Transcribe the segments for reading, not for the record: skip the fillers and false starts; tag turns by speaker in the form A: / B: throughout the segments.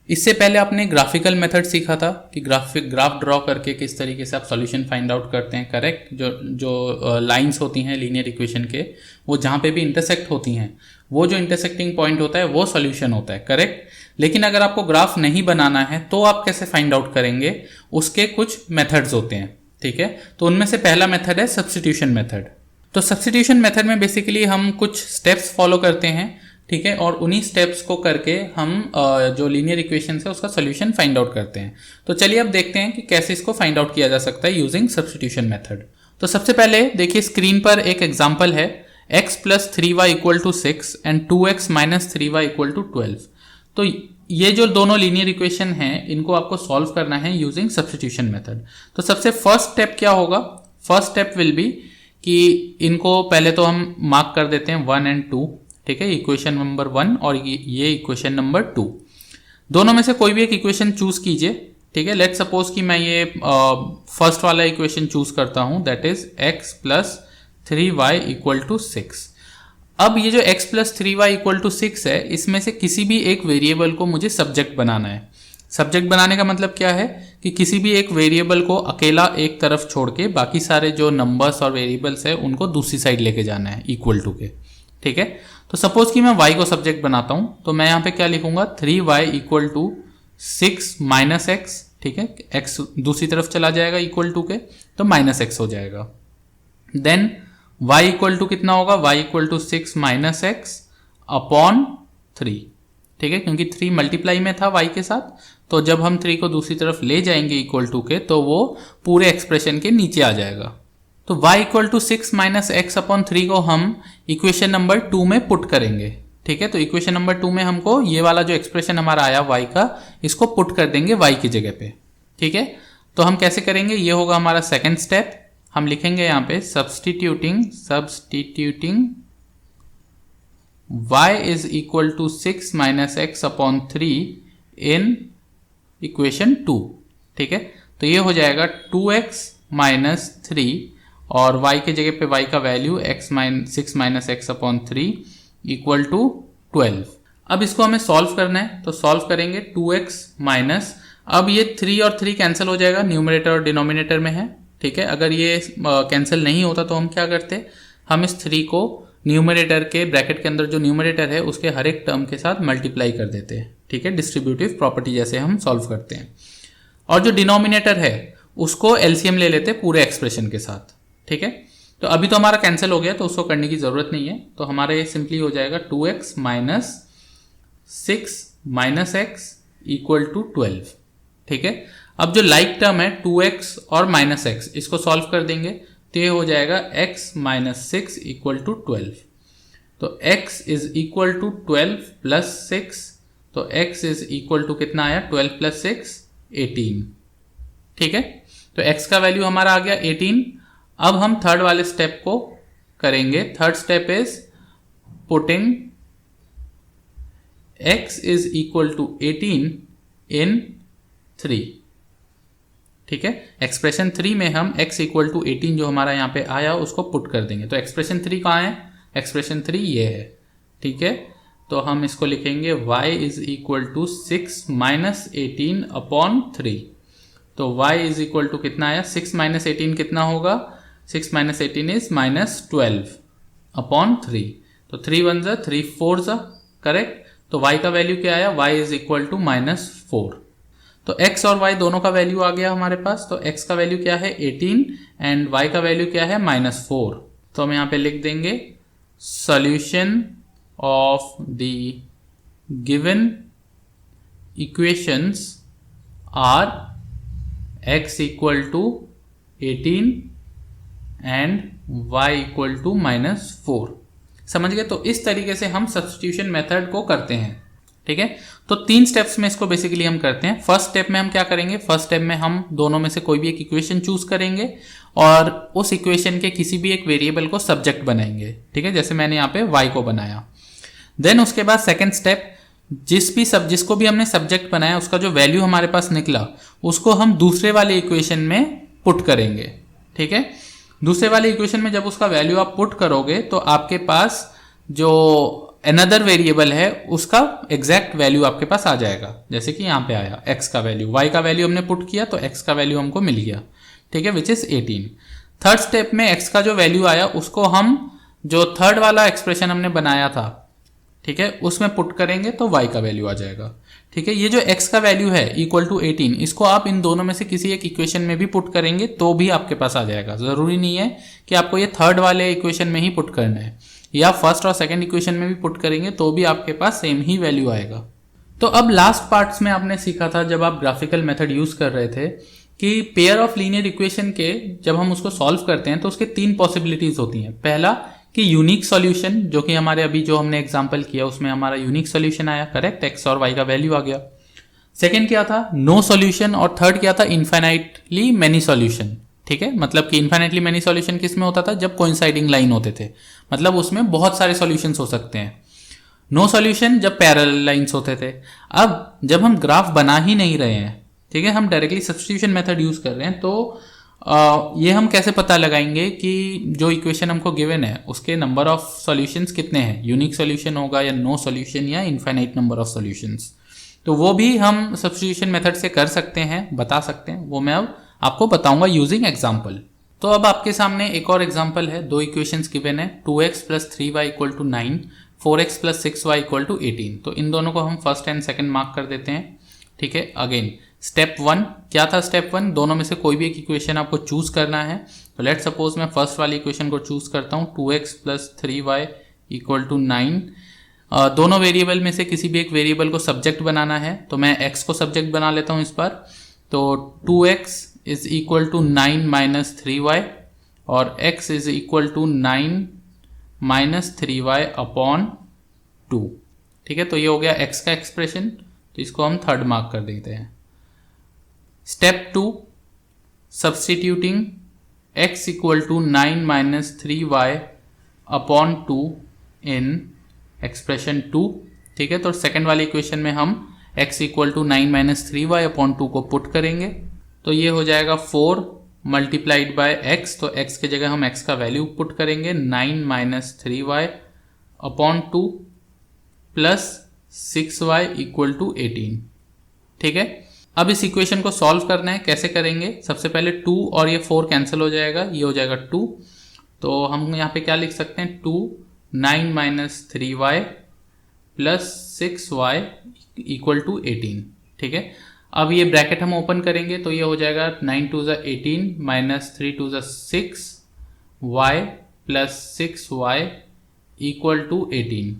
A: इससे पहले आपने ग्राफिकल मेथड सीखा था कि ग्राफ ड्रॉ करके किस तरीके से आप सॉल्यूशन फाइंड आउट करते हैं, करेक्ट। जो लाइंस होती हैं लीनियर इक्वेशन के, वो जहाँ पे भी इंटरसेक्ट होती हैं, वो जो इंटरसेक्टिंग पॉइंट होता है वो सॉल्यूशन होता है, करेक्ट। लेकिन अगर आपको ग्राफ नहीं बनाना है तो आप कैसे फाइंड आउट करेंगे, उसके कुछ मेथड्स होते हैं, ठीक है। तो उनमें से पहला मेथड है सब्स्टिट्यूशन मेथड। तो सब्स्टिट्यूशन मेथड में बेसिकली हम कुछ स्टेप्स फॉलो करते हैं, ठीक है, और उन्हीं स्टेप्स को करके हम जो लीनियर इक्वेशन है उसका सोल्यूशन फाइंड आउट करते हैं। तो चलिए अब देखते हैं कि कैसे इसको फाइंड आउट किया जा सकता है यूजिंग सब्स्टिट्यूशन मेथड। तो सबसे पहले देखिए स्क्रीन पर एक एग्जांपल है, x plus 3y equal to 6 and 2x minus 3y equal to 12। तो ये जो दोनों लीनियर इक्वेशन हैं इनको आपको सॉल्व करना है यूजिंग सब्स्टिट्यूशन मेथड। तो सबसे फर्स्ट स्टेप क्या होगा, फर्स्ट स्टेप विल बी कि इनको पहले तो हम मार्क कर देते हैं 1 एंड 2, ठीक है, इक्वेशन नंबर 1 और ये इक्वेशन नंबर 2। दोनों में से कोई भी एक इक्वेशन चूज कीजिए, ठीक है। लेट सपोज कि मैं ये फर्स्ट वाला इक्वेशन चूज करता हूं, that is x plus 3y equal to 6। अब ये जो x plus 3y equal to 6 है, इसमें से किसी भी एक वेरिएबल को मुझे सब्जेक्ट बनाना है। सब्जेक्ट बनाने का मतलब क्या है कि किसी भी एक वेरिएबल को अकेला एक तरफ छोड़ के बाकी सारे जो नंबर्स और वेरिएबल्स है उनको दूसरी साइड लेके जाना है इक्वल टू के, ठीक है। तो सपोज कि मैं y को सब्जेक्ट बनाता हूं, तो मैं यहां पे क्या लिखूंगा, 3y equal to 6 minus x, ठीक है, x दूसरी तरफ चला जाएगा इक्वल टू के, तो माइनस एक्स हो जाएगा। देन y इक्वल टू कितना होगा, y equal to 6 minus x upon 3, ठीक है, क्योंकि 3 मल्टीप्लाई में था y के साथ, तो जब हम 3 को दूसरी तरफ ले जाएंगे इक्वल टू के, तो वो पूरे एक्सप्रेशन के नीचे आ जाएगा। तो y equal to 6 minus x upon 3 को हम इक्वेशन नंबर 2 में पुट करेंगे, ठीक है। तो इक्वेशन नंबर 2 में हमको ये वाला जो एक्सप्रेशन हमारा आया y का, इसको पुट कर देंगे y की जगह पे, ठीक है। तो हम कैसे करेंगे, ये होगा हमारा सेकेंड स्टेप। हम लिखेंगे यहाँ पे substituting y is equal to 6 minus x upon 3 in equation 2, ठीक है। तो ये हो जाएगा 2x माइनस 3 और y के जगह पे y का value 6 minus x upon 3 equal to 12। अब इसको हमें सॉल्व करना है, तो सॉल्व करेंगे 2x माइनस, अब ये 3 और 3 कैंसिल हो जाएगा, न्यूमरेटर और डिनोमिनेटर में है, ठीक है। अगर ये कैंसिल नहीं होता तो हम क्या करते, हम इस 3 को न्यूमरेटर के ब्रैकेट के अंदर जो न्यूमरेटर है उसके हर एक टर्म के साथ मल्टीप्लाई कर देते हैं, ठीक है, डिस्ट्रीब्यूटिव प्रॉपर्टी जैसे हम सॉल्व करते हैं। और जो डिनोमिनेटर है उसको एलसीएम ले लेते हैं पूरे एक्सप्रेशन के साथ, ठीक है। तो अभी तो हमारा कैंसिल हो गया, तो उसको करने की जरूरत नहीं है, तो हमारा ये सिंपली हो जाएगा 2x minus 6 minus x equal to 12, ठीक है। अब जो लाइक टर्म है 2x और माइनस एक्स, इसको सॉल्व कर देंगे तो ये हो जाएगा x माइनस 6 इक्वल टू 12। तो x is equal to 12 plus 6, तो x इज इक्वल टू कितना आया, 12 प्लस 6 18, ठीक है। तो x का वैल्यू हमारा आ गया 18। अब हम थर्ड वाले स्टेप को करेंगे। Third step is putting x is equal to 18 in 3, ठीक है। एक्सप्रेशन 3 में हम x इक्वल टू 18 जो हमारा यहाँ पे आया उसको पुट कर देंगे। तो एक्सप्रेशन 3 कहाँ है, एक्सप्रेशन 3 ये है, ठीक है। तो हम इसको लिखेंगे y is equal to 6 minus 18 upon 3। तो y इज इक्वल टू कितना आया, 6 माइनस 18 कितना होगा, 6 माइनस 18 इज माइनस 12 अपॉन 3। तो 3 1 जा 3 4 जा, करेक्ट। तो y का वैल्यू क्या आया, y is equal to minus 4। तो x और y दोनों का वैल्यू आ गया हमारे पास। तो x का वैल्यू क्या है 18 एंड y का वैल्यू क्या है माइनस 4। तो हम यहाँ पे लिख देंगे solution of the given equations are x equal to 18 and y equal to minus 4। समझ गए। तो इस तरीके से हम सब्स्टिट्यूशन मेथड को करते हैं, ठीक है। तो 3 स्टेप्स में इसको बेसिकली हम करते हैं। फर्स्ट स्टेप में हम क्या करेंगे, फर्स्ट स्टेप में हम दोनों में से कोई भी एक इक्वेशन चूज करेंगे और उस इक्वेशन के किसी भी एक वेरिएबल को सब्जेक्ट बनाएंगे, ठीक है, जैसे मैंने यहाँ पे y को बनाया। देन उसके बाद सेकेंड स्टेप, जिसको भी हमने सब्जेक्ट बनाया उसका जो वैल्यू हमारे पास निकला उसको हम दूसरे वाले इक्वेशन में पुट करेंगे, ठीक है। दूसरे वाले इक्वेशन में जब उसका वैल्यू आप पुट करोगे तो आपके पास जो अनदर वेरिएबल है उसका एग्जैक्ट वैल्यू आपके पास आ जाएगा। जैसे कि यहाँ पे आया x का वैल्यू, y का वैल्यू हमने पुट किया तो x का वैल्यू हमको मिल गया, ठीक है, विच इज 18। थर्ड स्टेप में x का जो वैल्यू आया उसको हम जो थर्ड वाला एक्सप्रेशन हमने बनाया था, ठीक है, उसमें पुट करेंगे तो y का वैल्यू आ जाएगा, ठीक है। ये जो x का वैल्यू है इक्वल टू 18, इसको आप इन दोनों में से किसी एक इक्वेशन में भी पुट करेंगे तो भी आपके पास आ जाएगा। जरूरी नहीं है कि आपको ये थर्ड वाले इक्वेशन में ही पुट करना है, या फर्स्ट और सेकंड इक्वेशन में भी पुट करेंगे तो भी आपके पास सेम ही वैल्यू आएगा। तो अब लास्ट पार्ट्स में आपने सीखा था जब आप ग्राफिकल मेथड यूज कर रहे थे कि पेयर ऑफ लीनियर इक्वेशन के जब हम उसको सॉल्व करते हैं तो उसके तीन पॉसिबिलिटीज होती हैं। पहला कि यूनिक सॉल्यूशन, जो कि हमारे अभी जो हमने एग्जांपल किया उसमें हमारा यूनिक सॉल्यूशन आया, करेक्ट, एक्स और वाई का वैल्यू आ गया। सेकंड क्या था, नो सॉल्यूशन, और थर्ड क्या था, इनफाइनाइटली मैनी सॉल्यूशन, ठीक है। मतलब कि इनफाइनाइटली मैनी सॉल्यूशन किस में होता था, जब कोइंसाइडिंग लाइन होते थे, मतलब उसमें बहुत सारे सॉल्यूशंस हो सकते हैं। नो सॉल्यूशन जब पैरेलल लाइंस होते थे। अब जब हम ग्राफ बना ही नहीं रहे हैं, ठीक है, हम डायरेक्टली सब्स्टिट्यूशन मेथड यूज कर रहे हैं, तो ये हम कैसे पता लगाएंगे कि जो इक्वेशन हमको गिवन है उसके नंबर ऑफ सॉल्यूशंस कितने हैं, यूनिक सॉल्यूशन होगा या नो सॉल्यूशन या इनफाइनाइट नंबर ऑफ सॉल्यूशंस। तो वो भी हम सब्स्टिट्यूशन मेथड से कर सकते हैं, बता सकते हैं, वो मैं अब आपको बताऊंगा यूजिंग एग्जाम्पल। तो अब आपके सामने एक और एग्जाम्पल है, दो इक्वेशंस गिवन है, 2x + 3y = 9, 4x + 6y = 18। तो इन दोनों को हम फर्स्ट एंड सेकंड मार्क कर देते हैं, ठीक है। अगेन स्टेप 1 क्या था, स्टेप 1 दोनों में से कोई भी एक इक्वेशन आपको चूज करना है। तो लेट सपोज मैं फर्स्ट वाली इक्वेशन को चूज करता हूँ, 2x + 3y = 9। दोनों वेरिएबल में से किसी भी एक वेरिएबल को सब्जेक्ट बनाना है, तो मैं x को सब्जेक्ट बना लेता हूँ इस पर। तो 2x = 9 - 3y और x = 9 - 3y / 2, ठीक है। तो ये हो गया x का एक्सप्रेशन, तो इसको हम थर्ड मार्क कर देते हैं। स्टेप 2, सब्स्टिट्यूटिंग x = 9 - 3y / 2 इन एक्सप्रेशन 2, ठीक है। तो सेकेंड वाली इक्वेशन में हम x = 9 - 3y / 2 को पुट करेंगे, तो ये हो जाएगा 4 × x, तो x के जगह हम x का वैल्यू पुट करेंगे 9 - 3y / 2 प्लस 6y = 18, ठीक है। अब इस इक्वेशन को सॉल्व करना है, कैसे करेंगे, सबसे पहले 2 और ये 4 कैंसिल हो जाएगा, ये हो जाएगा 2। तो हम यहाँ पे क्या लिख सकते हैं, 2 9 - 3y प्लस 6y = 18, ठीक है। अब ये ब्रैकेट हम ओपन करेंगे तो ये हो जाएगा 9 × 2 = 18 - 3 × 2 = 6y प्लस 6y = 18।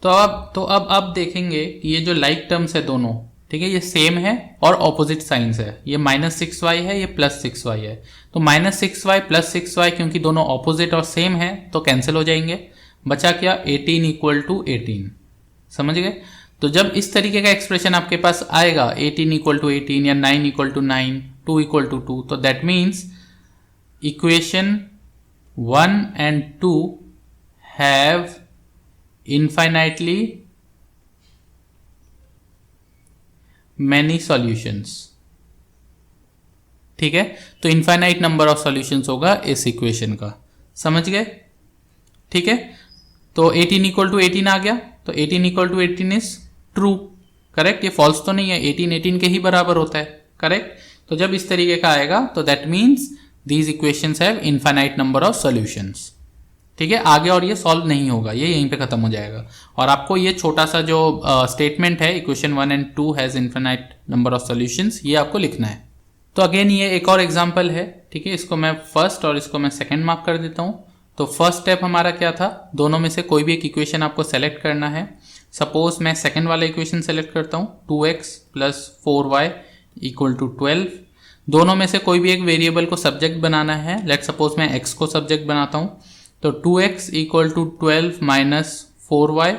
A: तो अब आप देखेंगे कि ये जो लाइक टर्म्स है दोनों, ठीक है, ये सेम है और ऑपोजिट साइंस है, ये -6y है, ये +6y है। तो -6y + 6y क्योंकि दोनों ऑपोजिट और सेम है तो कैंसिल हो जाएंगे, बचा क्या, 18 = 18, समझ गए। तो जब इस तरीके का एक्सप्रेशन आपके पास आएगा 18 = 18 या 9 = 9, 2 = 2, तो that means equation 1 and 2 have infinitely many solutions, ठीक है। तो इनफाइनाइट नंबर ऑफ सॉल्यूशंस होगा इस इक्वेशन का, समझ गए, ठीक है। तो 18 = 18 आ गया, तो 18 = 18 इज ट्रू, करेक्ट, ये फॉल्स तो नहीं है, 18 के ही बराबर होता है, करेक्ट। तो जब इस तरीके का आएगा तो that means these equations have infinite number of solutions, ठीक है। आगे और ये सॉल्व नहीं होगा, ये यहीं पे खत्म हो जाएगा। और आपको ये छोटा सा जो स्टेटमेंट है, equation 1 and 2 has infinite number of solutions, ये आपको लिखना है। तो अगेन ये एक और एग्जांपल है, ठीक है, इसको मैं फर्स्ट और इसको मैं सेकंड मार्क कर देता हूँ। तो फर्स्ट स्टेप हमारा क्या था, दोनों में से कोई भी एक इक्वेशन आपको सेलेक्ट करना है। सपोज मैं सेकंड वाला इक्वेशन सेलेक्ट करता हूँ, 2x + 4y = 12। दोनों में से कोई भी एक वेरिएबल को सब्जेक्ट बनाना है, लेट सपोज मैं x को सब्जेक्ट बनाता हूँ, तो 2x = 12 - 4y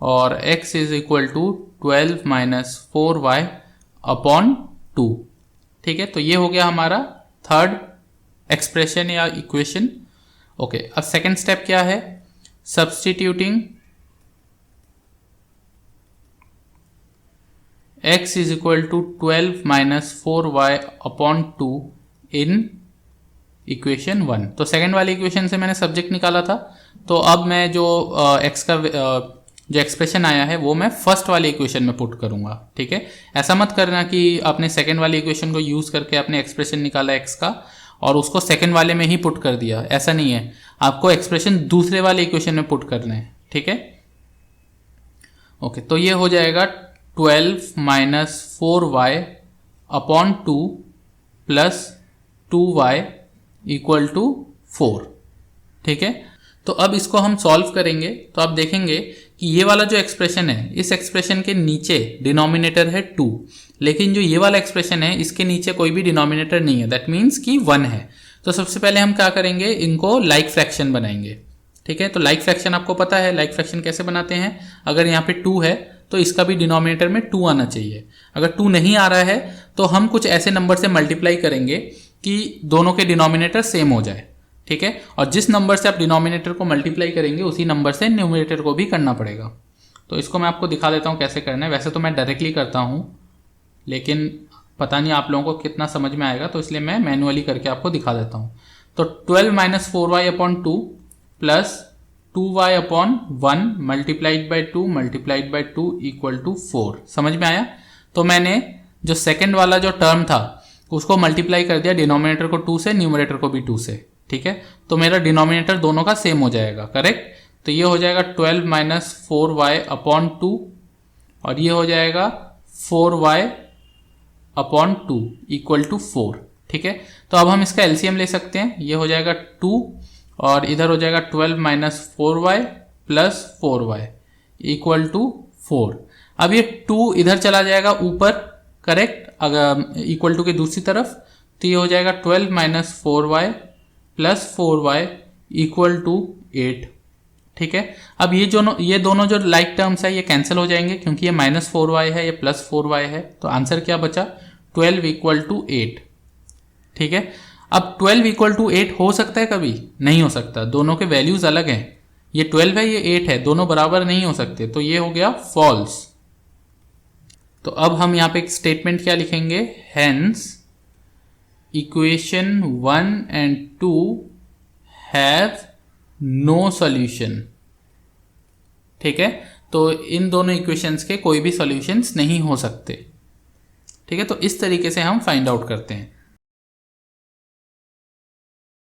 A: और x = 12 - 4y / 2, ठीक है। तो ये हो गया हमारा थर्ड एक्सप्रेशन या इक्वेशन। ओके, अब सेकेंड स्टेप क्या है, substituting x = 12 - 4y / 2 in equation 1। तो सेकेंड वाली इक्वेशन से मैंने सब्जेक्ट निकाला था, तो अब मैं जो x का जो एक्सप्रेशन आया है वो मैं फर्स्ट वाले इक्वेशन में पुट करूंगा। ठीक है, ऐसा मत करना कि आपने सेकेंड वाले इक्वेशन को यूज करके आपने एक्सप्रेशन निकाला एक्स का और उसको सेकेंड वाले में ही पुट कर दिया, ऐसा नहीं है। आपको एक्सप्रेशन दूसरे वाले इक्वेशन में पुट करना है। ठीक है, ओके, तो ये हो जाएगा 12 minus 4y upon 2 plus 2y equal to 4। ठीक है, तो अब इसको हम सॉल्व करेंगे तो आप देखेंगे कि ये वाला जो एक्सप्रेशन है, इस एक्सप्रेशन के नीचे डिनोमिनेटर है 2, लेकिन जो ये वाला एक्सप्रेशन है इसके नीचे कोई भी डिनोमिनेटर नहीं है, दैट मीन्स कि 1 है। तो सबसे पहले हम क्या करेंगे, इनको लाइक फ्रैक्शन बनाएंगे। ठीक है, तो लाइक फ्रैक्शन आपको पता है, लाइक फ्रैक्शन कैसे बनाते हैं। अगर यहाँ पे 2 है तो इसका भी डिनोमिनेटर में 2 आना चाहिए। अगर 2 नहीं आ रहा है तो हम कुछ ऐसे नंबर से मल्टीप्लाई करेंगे कि दोनों के डिनोमिनेटर सेम हो जाए। ठीक है, और जिस नंबर से आप डिनोमिनेटर को मल्टीप्लाई करेंगे उसी नंबर से न्यूमरेटर को भी करना पड़ेगा। तो इसको मैं आपको दिखा देता हूँ कैसे करना है। वैसे तो मैं डायरेक्टली करता हूँ, लेकिन पता नहीं आप लोगों को कितना समझ में आएगा, तो इसलिए मैं मैनुअली करके आपको दिखा देता हूँ। तो 12 minus 4y upon 2 plus 2y upon 1 multiplied by 2 multiplied by 2 equal to 4। समझ में आया। तो मैंने जो सेकेंड वाला जो टर्म था उसको मल्टीप्लाई कर दिया डिनोमिनेटर को 2 से, न्यूमरेटर को भी 2 से। ठीक है, तो मेरा डिनोमिनेटर दोनों का सेम हो जाएगा, करेक्ट। तो ये हो जाएगा 12 माइनस 4y अपॉन 2 और ये हो जाएगा 4y अपॉन 2 इक्वल टू 4। ठीक है, तो अब हम इसका एलसीएम ले सकते हैं। ये हो जाएगा 2 और इधर हो जाएगा 12 minus 4y plus 4y equal to 4। अब ये 2 इधर चला जाएगा ऊपर, करेक्ट, अगर इक्वल टू के दूसरी तरफ, तो ये हो जाएगा 12 minus 4y plus 4y equal to 8। ठीक है, अब ये दोनों जो लाइक टर्म्स है ये कैंसिल हो जाएंगे क्योंकि ये माइनस 4y है, ये प्लस 4y है। तो आंसर क्या बचा, 12 इक्वल टू 8। ठीक है, अब 12 इक्वल टू 8 हो सकता है कभी? नहीं हो सकता, दोनों के वैल्यूज अलग हैं। ये 12 है, ये 8 है, दोनों बराबर नहीं हो सकते, तो ये हो गया फॉल्स। तो अब हम यहाँ पे एक स्टेटमेंट क्या लिखेंगे, hence equation 1 and 2 have no solution. ठीक है, तो इन दोनों इक्वेशंस के कोई भी सॉल्यूशंस नहीं हो सकते। ठीक है, तो इस तरीके से हम फाइंड आउट करते हैं।